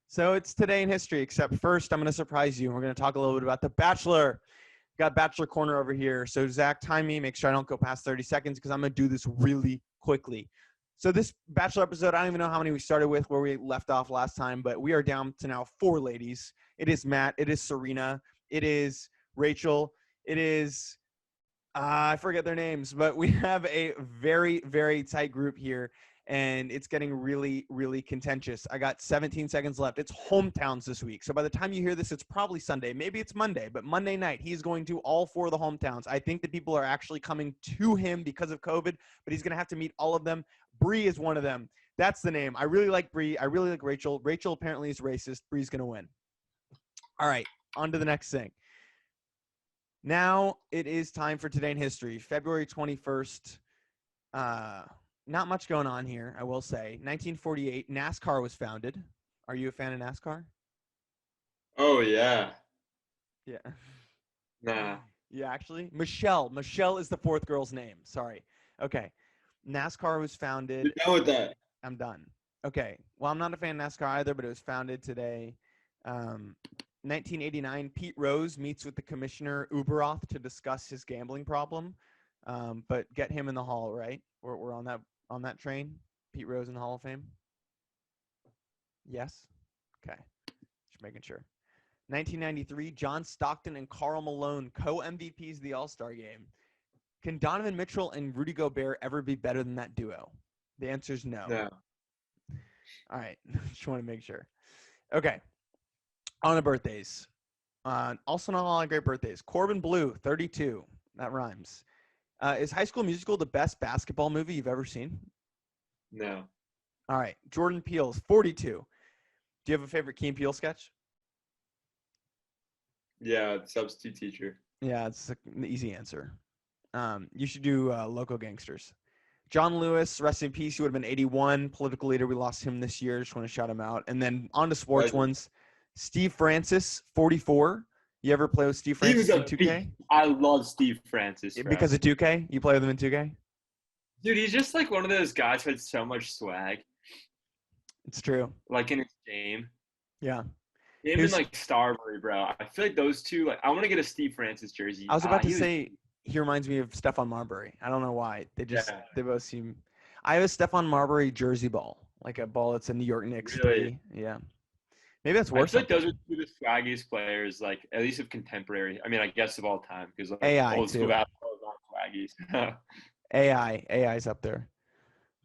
So it's Today in History, except first I'm going to surprise you. We're going to talk a little bit about The Bachelor. Got Bachelor Corner over here. So Zach, time me. Make sure I don't go past 30 seconds because I'm going to do this really quickly. So this Bachelor episode, I don't even know how many we started with where we left off last time, but we are down to now 4 ladies. It is Matt. It is Serena. It is Rachel. It is I forget their names, but we have a very, very tight group here, and it's getting really, really contentious. I got 17 seconds left. It's hometowns this week. So by the time you hear this, it's probably Sunday. Maybe it's Monday, but Monday night, he's going to all 4 of the hometowns. I think that people are actually coming to him because of COVID, but he's going to have to meet all of them. Bree is one of them. That's the name. I really like Bree. I really like Rachel. Rachel apparently is racist. Bree's going to win. All right, on to the next thing. Now it is time for Today in History, February 21st. Not much going on here, I will say. 1948, NASCAR was founded. Are you a fan of NASCAR? Oh, yeah. Yeah. Nah. Yeah, actually. Michelle. Michelle is the 4th girl's name. Sorry. Okay. NASCAR was founded. You're done with that. I'm done. Okay. Well, I'm not a fan of NASCAR either, but it was founded today. 1989, Pete Rose meets with the commissioner Uberoth to discuss his gambling problem, but get him in the hall, right? We're on that train. Pete Rose in the Hall of Fame. Yes. Okay. Just making sure. 1993, John Stockton and Karl Malone co-MVPs of the All-Star Game. Can Donovan Mitchell and Rudy Gobert ever be better than that duo? The answer is no. No. All right. Just want to make sure. Okay. On the birthdays. Also not a lot of great birthdays. Corbin Bleu, 32. That rhymes. Is High School Musical the best basketball movie you've ever seen? No. All right. Jordan Peele's 42. Do you have a favorite Key and Peele sketch? Yeah, substitute teacher. Yeah, it's an easy answer. You should do Loco Gangsters. John Lewis, rest in peace. He would have been 81. Political leader. We lost him this year. Just want to shout him out. And then on to sports ones. Steve Francis, 44. You ever play with Steve Francis in 2K? I love Steve Francis. Bro. Because of 2K? You play with him in 2K? Dude, he's just like one of those guys who had so much swag. It's true. Like in his game. Yeah. Him and like Starbury, bro. I feel like those two, like, I want to get a Steve Francis jersey. I was about to say, he reminds me of Stephon Marbury. I don't know why. They both seem. I have a Stephon Marbury jersey ball, like a ball that's a New York Knicks. Really? Yeah. Maybe that's worse. I feel like those are two of the swaggiest players, like at least of contemporary. I mean, I guess of all time, because like, AI old too. school basketball is not swaggies. AI's up there.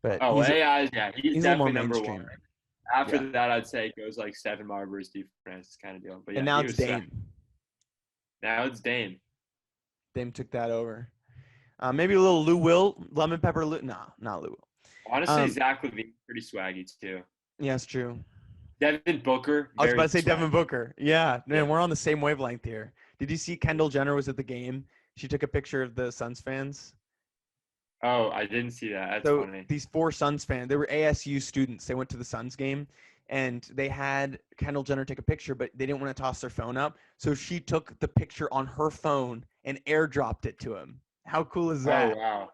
But AI, yeah, he's definitely number mainstream. 1. After that, I'd say it goes like Stephen Marbury, Steve Francis kind of deal. But yeah, and now it's Dame. Now it's Dame. Dame took that over. Maybe a little Lou Will, Lemon Pepper Lou. Nah, not Lou Will. Honestly, Zach Lavine pretty swaggy too. Yeah, it's true. Devin Booker. I was about to say Devin Booker. Yeah, man, we're on the same wavelength here. Did you see Kendall Jenner was at the game? She took a picture of the Suns fans. Oh, I didn't see that. That's funny. These 4 Suns fans, they were ASU students. They went to the Suns game, and they had Kendall Jenner take a picture, but they didn't want to toss their phone up. So she took the picture on her phone and airdropped it to him. How cool is that? Oh, wow.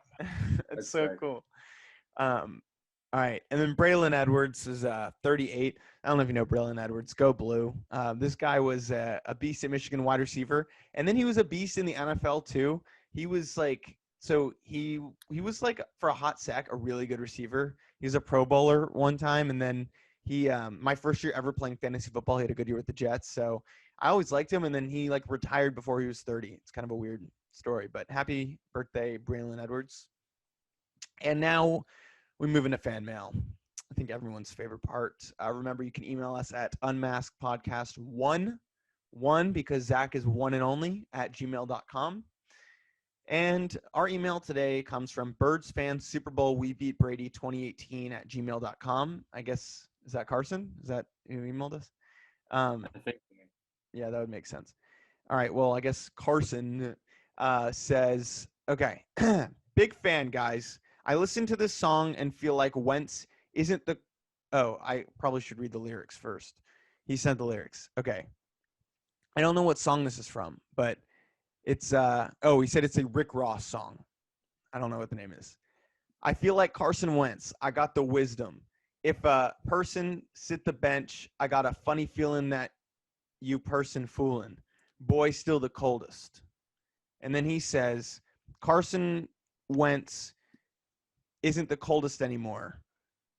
That's so sick. Cool. All right. And then Braylon Edwards is 38. I don't know if you know Braylon Edwards. Go Blue. This guy was a beast at Michigan, wide receiver. And then he was a beast in the NFL too. He was like, so he was like, for a hot sec, a really good receiver. He was a Pro Bowler one time. And then He my first year ever playing fantasy football. He had a good year with the Jets, so I always liked him. And then he like retired before he was 30. It's kind of a weird story, but happy birthday, Braylon Edwards. And now we move into fan mail. I think everyone's favorite part. Remember, you can email us at unmaskedpodcast1 because Zach is one and only at gmail.com. And our email today comes from Birds Fans Super Bowl We Beat Brady 2018 at gmail.com. I guess, is that Carson? Is that who emailed us? I think Yeah, that would make sense. All right. Well, I guess Carson says, okay, big fan, guys. I listen to this song and feel like Wentz isn't the. Oh, I probably should read the lyrics first. He sent the lyrics. Okay. I don't know what song this is from, but it's he said it's a Rick Ross song. I don't know what the name is. I feel like Carson Wentz. I got the wisdom. If a person sit the bench, I got a funny feeling that you person fooling. Boy, still the coldest. And then he says, Carson Wentz isn't the coldest anymore.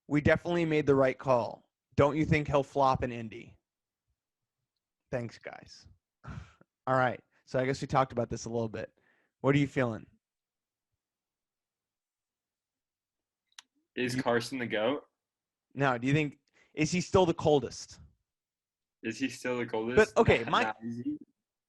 We definitely made the right call. Don't you think he'll flop in Indy? Thanks, guys. All right. So I guess we talked about this a little bit. What are you feeling? is Carson the GOAT? Now, do you think is he still the coldest? Is he still the coldest? But okay,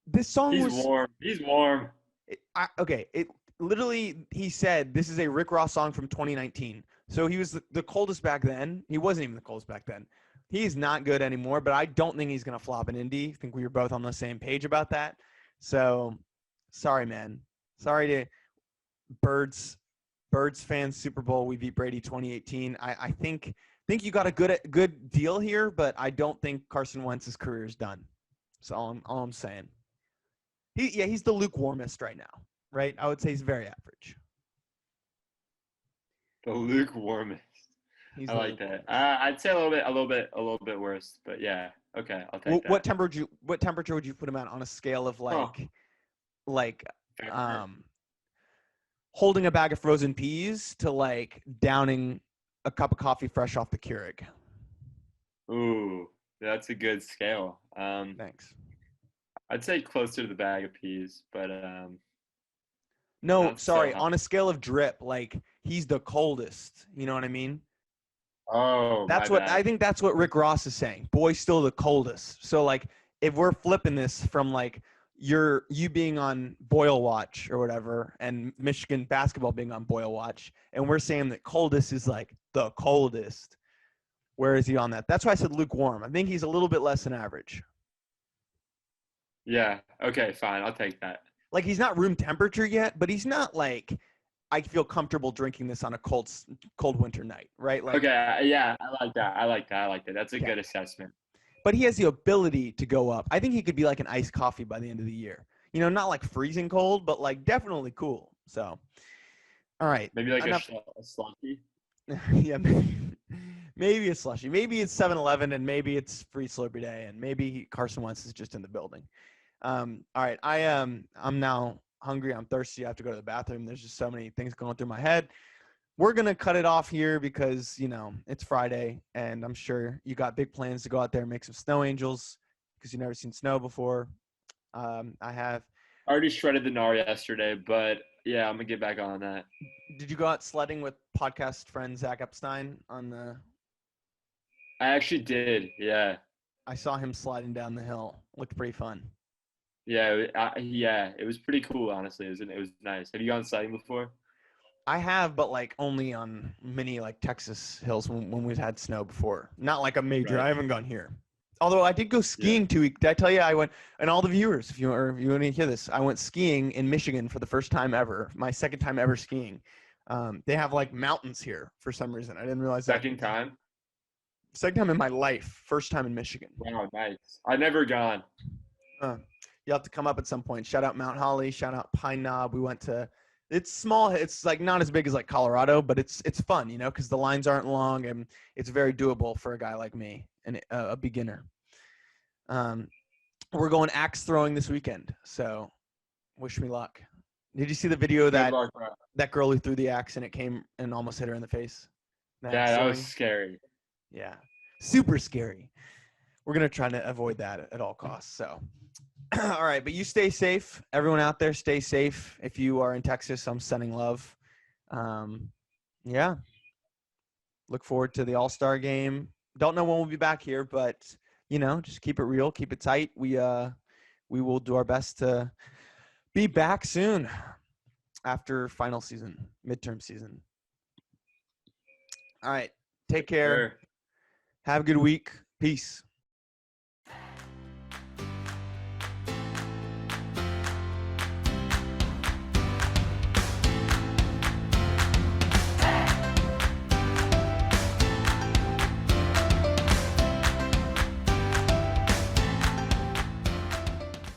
this song he's was warm. He's warm. It literally he said this is a Rick Ross song from 2019. So he was the coldest back then. He wasn't even the coldest back then. He's not good anymore, but I don't think he's gonna flop in Indy. I think we were both on the same page about that. So sorry, man. Sorry to Birds fans Super Bowl. We beat Brady 2018. I think you got a good deal here, but I don't think Carson Wentz's career is done. That's all I'm saying. He's the lukewarmest right now, right? I would say he's very average. The lukewarmest. I like that. I'd say a little bit worse, but yeah. Okay, I'll take that. What temperature would you put him at on a scale of holding a bag of frozen peas to like downing a cup of coffee fresh off the Keurig? Ooh, that's a good scale. Thanks. I'd say closer to the bag of peas, but no, sorry. On a scale of drip, like he's the coldest. You know what I mean? Oh, that's what I think. That's what Rick Ross is saying. Boy's still the coldest. So like, if we're flipping this from like you being on Boyle Watch or whatever, and Michigan basketball being on Boyle Watch, and we're saying that coldest is like the coldest. Where is he on that? That's why I said lukewarm. I think he's a little bit less than average. Yeah. Okay. Fine. I'll take that. Like he's not room temperature yet, but he's not like I feel comfortable drinking this on a cold winter night, right? Like, okay. Yeah. I like that. That's a good assessment. But he has the ability to go up. I think he could be like an iced coffee by the end of the year. You know, not like freezing cold, but like definitely cool. So, all right. Maybe like a slushy. Yeah, maybe a slushy. Maybe it's 7-Eleven and maybe it's free Slurpee Day and maybe Carson Wentz is just in the building. All right. I'm now hungry. I'm thirsty. I have to go to the bathroom. There's just so many things going through my head. We're going to cut it off here because, you know, it's Friday and I'm sure you got big plans to go out there and make some snow angels because you've never seen snow before. I have. I already shredded the gnar yesterday, but yeah, I'm going to get back on that. Did you go out sledding with podcast friend Zach Epstein on the? I actually did. Yeah. I saw him sliding down the hill. Looked pretty fun. Yeah. It was pretty cool. Honestly, it was nice. Have you gone sledding before? I have, but like only on many like Texas hills when we've had snow before. Not like a major. Right. I haven't gone here. Although I did go skiing 2 weeks. Did I tell you I went? And all the viewers, if you want to hear this, I went skiing in Michigan for the first time ever. My second time ever skiing. They have like mountains here for some reason. I didn't realize that. Second time? Second time in my life. First time in Michigan. Wow, nice. I've never gone. You'll have to come up at some point. Shout out Mount Holly. Shout out Pine Knob. We went to. It's small. It's like not as big as like Colorado, but it's fun, you know, because the lines aren't long and it's very doable for a guy like me and a beginner. We're going axe throwing this weekend, so wish me luck. Did you see the video that girl who threw the axe and it came and almost hit her in the face? That was scary. Yeah. super scary. We're going to try to avoid that at all costs. So, all right. But you stay safe. Everyone out there, stay safe. If you are in Texas, I'm sending love. Yeah. Look forward to the All-Star game. Don't know when we'll be back here, but, just keep it real, keep it tight. We will do our best to be back soon after final season, midterm season. All right. Take care. Sure. Have a good week. Peace.